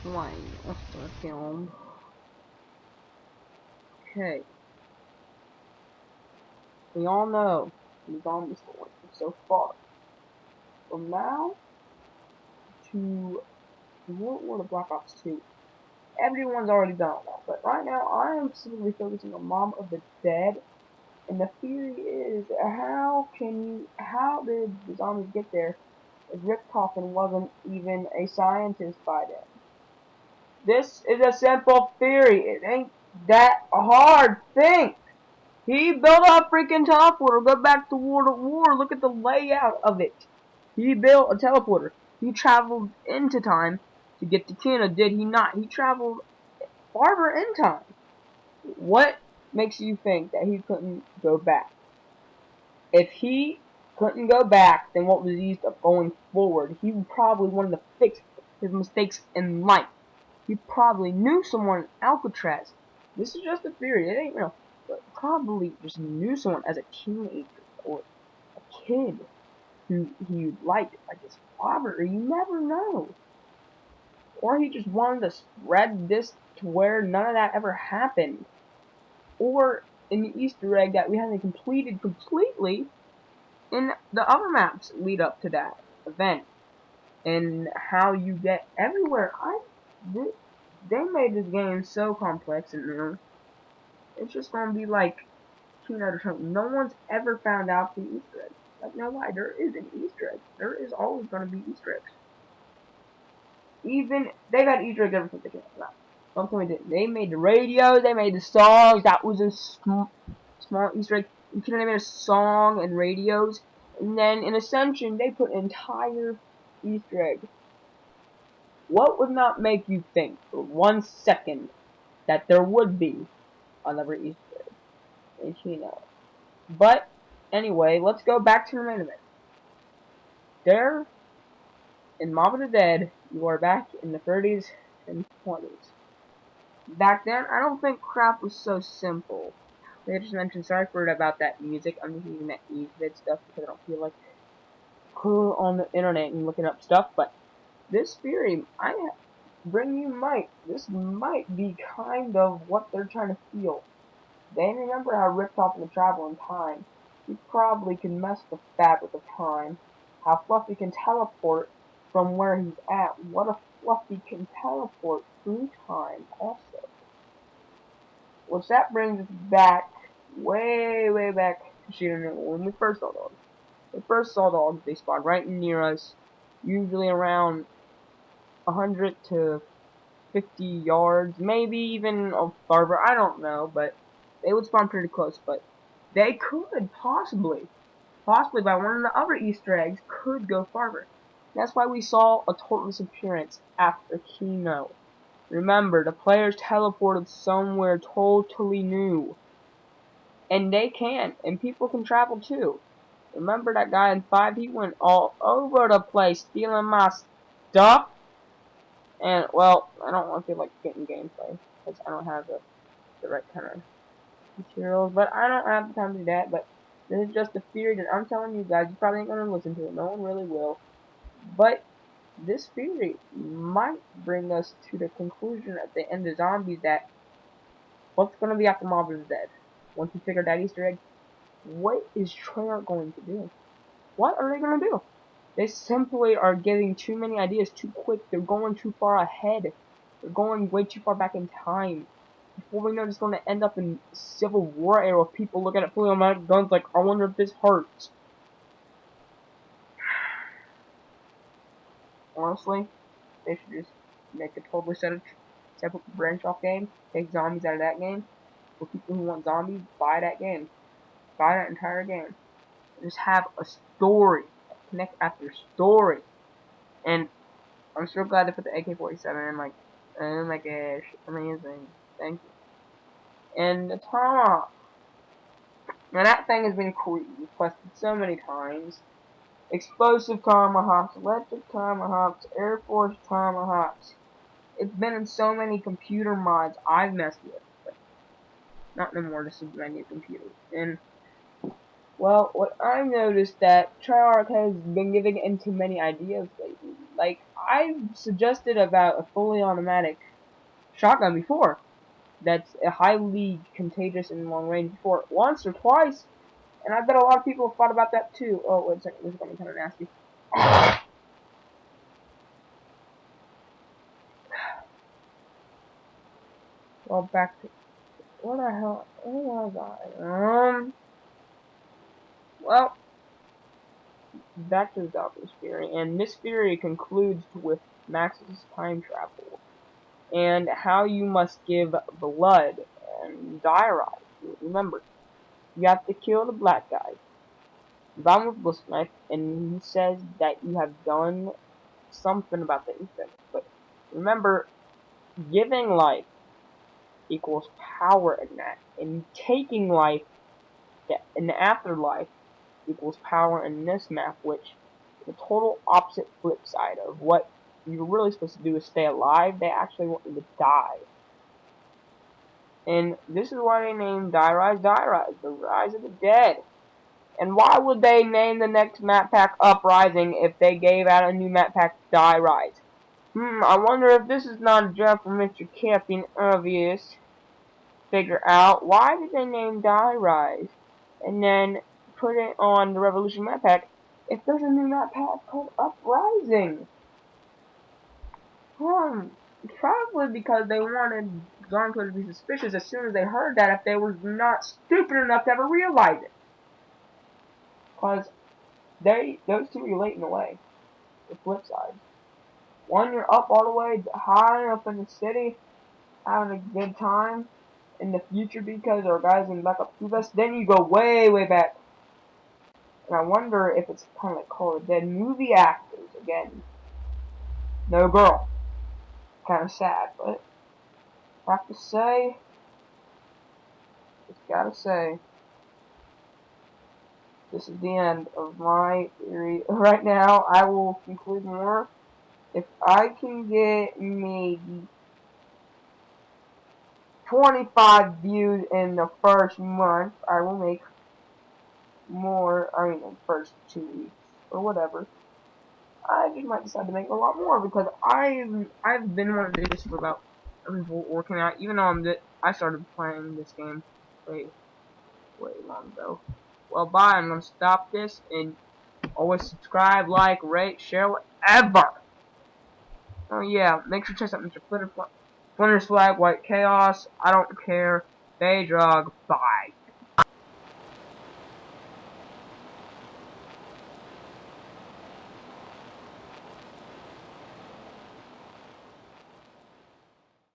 Flying off the film. Okay. We all know the zombie story so far. From now to World War of Black Ops 2. Everyone's already done all that, but right now I am specifically focusing on Mom of the Dead, and the theory is how did the zombies get there if Rick Coffin wasn't even a scientist by then? This is a simple theory. It ain't that hard. Think. He built a freaking teleporter. Go back to World at War. Look at the layout of it. He built a teleporter. He traveled into time to get to Tina, did he not? He traveled farther in time. What makes you think that he couldn't go back? If he couldn't go back, then what was the use of going forward? He probably wanted to fix his mistakes in life. He probably knew someone in Alcatraz. This is just a theory. It ain't real. But probably just knew someone as a teenager or a kid who he liked, like his father. You never know. Or he just wanted to spread this to where none of that ever happened. Or in the Easter egg that we haven't completed completely in the other maps lead up to that event. And how you get everywhere. They made this game so complex and it's just gonna be like peanut or something. No one's ever found out the Easter egg. Like, no lie, there is an Easter egg. There is always gonna be Easter eggs. Even they've had Easter eggs ever since they came out. Don't tell me they didn't. They made the radio, they made the songs. That was a small Easter egg. You could have made a song and radios, and then in Ascension they put an entire Easter egg. What would not make you think for 1 second that there would be another Easter egg in Chino? But anyway, let's go back to the main event. There, in Mob of the Dead, you are back in the 30s and 20s. Back then, I don't think crap was so simple. Like I just mentioned, sorry for about that music. I'm just using that music stuff because I don't feel like going on the internet and looking up stuff. But this theory, this might be kind of what they're trying to feel. They remember how Rick Top can travel in time. He probably can mess with the fabric of time. How Fluffy can teleport from where he's at. What if Fluffy can teleport through time also? Which that brings us back, way back to Shooting when we first saw dogs. When we first saw dogs, they spawned right near us, usually around 100 to 50 yards, maybe even farther, I don't know, but they would spawn pretty close, but they could possibly by one of the other Easter eggs, could go farther. That's why we saw a total disappearance after Kino. Remember, the players teleported somewhere totally new. And they can, and people can travel too. Remember that guy in 5, he went all over the place stealing my stuff? And, well, I don't want to feel like getting gameplay, because I don't have the right kind of materials, but I don't have the time to do that, but this is just a theory that I'm telling you guys. You probably ain't gonna listen to it. No one really will. But this theory might bring us to the conclusion at the end of Zombies that what's gonna be after Mob is dead. Once we figure that Easter egg, what is Treyarch going to do? What are they gonna do? They simply are giving too many ideas too quick. They're going too far ahead. They're going way too far back in time. Before we know, it's going to end up in Civil War era. People looking at fully automatic guns like, I wonder if this hurts. Honestly, they should just make a totally separate branch off game. Take zombies out of that game. For people who want zombies, buy that game. Buy that entire game. And just have a story. Connect after story. And I'm so glad they put the AK-47 in. Like, oh my gosh, amazing. Thank you. And the Tomahawk. Now that thing has been requested so many times. Explosive Tomahawks, electric Tomahawks, Air Force Tomahawks. It's been in so many computer mods I've messed with. But not no more, this is my new computer. And, well, what I noticed that Treyarch has been giving into many ideas lately. Like, I've suggested about a fully automatic shotgun before. That's a highly contagious in long range before, once or twice, and I bet a lot of people have thought about that too. Oh, wait a second, this is going to be kind of nasty. Well, back to, what the hell, where was I? Well, back to the Doctor's theory, and this theory concludes with Max's time travel, and how you must give blood and diarize. Remember, you have to kill the black guy, bound with blister knife, and he says that you have done something about the infant. But remember, giving life equals power in that, and taking life in the afterlife equals power in this map, which is the total opposite flip side of what you're really supposed to do is stay alive. They actually want you to die. And this is why they named Die Rise, the Rise of the Dead. And why would they name the next map pack Uprising if they gave out a new map pack Die Rise? I wonder if this is not a job for Mr. Captain Obvious. Figure out why did they name Die Rise and then put it on the Revolution map pack if there's a new map pack called Uprising? Probably because they wanted Zonko to be suspicious as soon as they heard that if they were not stupid enough to ever realize it. Because those two relate in a way. The flip side. One, you're up all the way high up in the city, having a good time in the future because there are guys in Black Ops 2 vests. Then you go way, way back. And I wonder if it's kind of like Call of the Dead movie actors again. No girl. Kind of sad, but I have to say, just gotta say, this is the end of my theory. Right now, I will conclude more. If I can get maybe 25 views in the first month, I will make more, in the first 2 weeks, or whatever. I just might decide to make a lot more, because I've been wanting to do this for about, working out, even though I started playing this game way long ago. Well, bye, I'm gonna stop this, and always subscribe, like, rate, share, whatever! Oh yeah, make sure to check out Mr. Flinters Flag, White Chaos, I don't care, Daydrog, bye.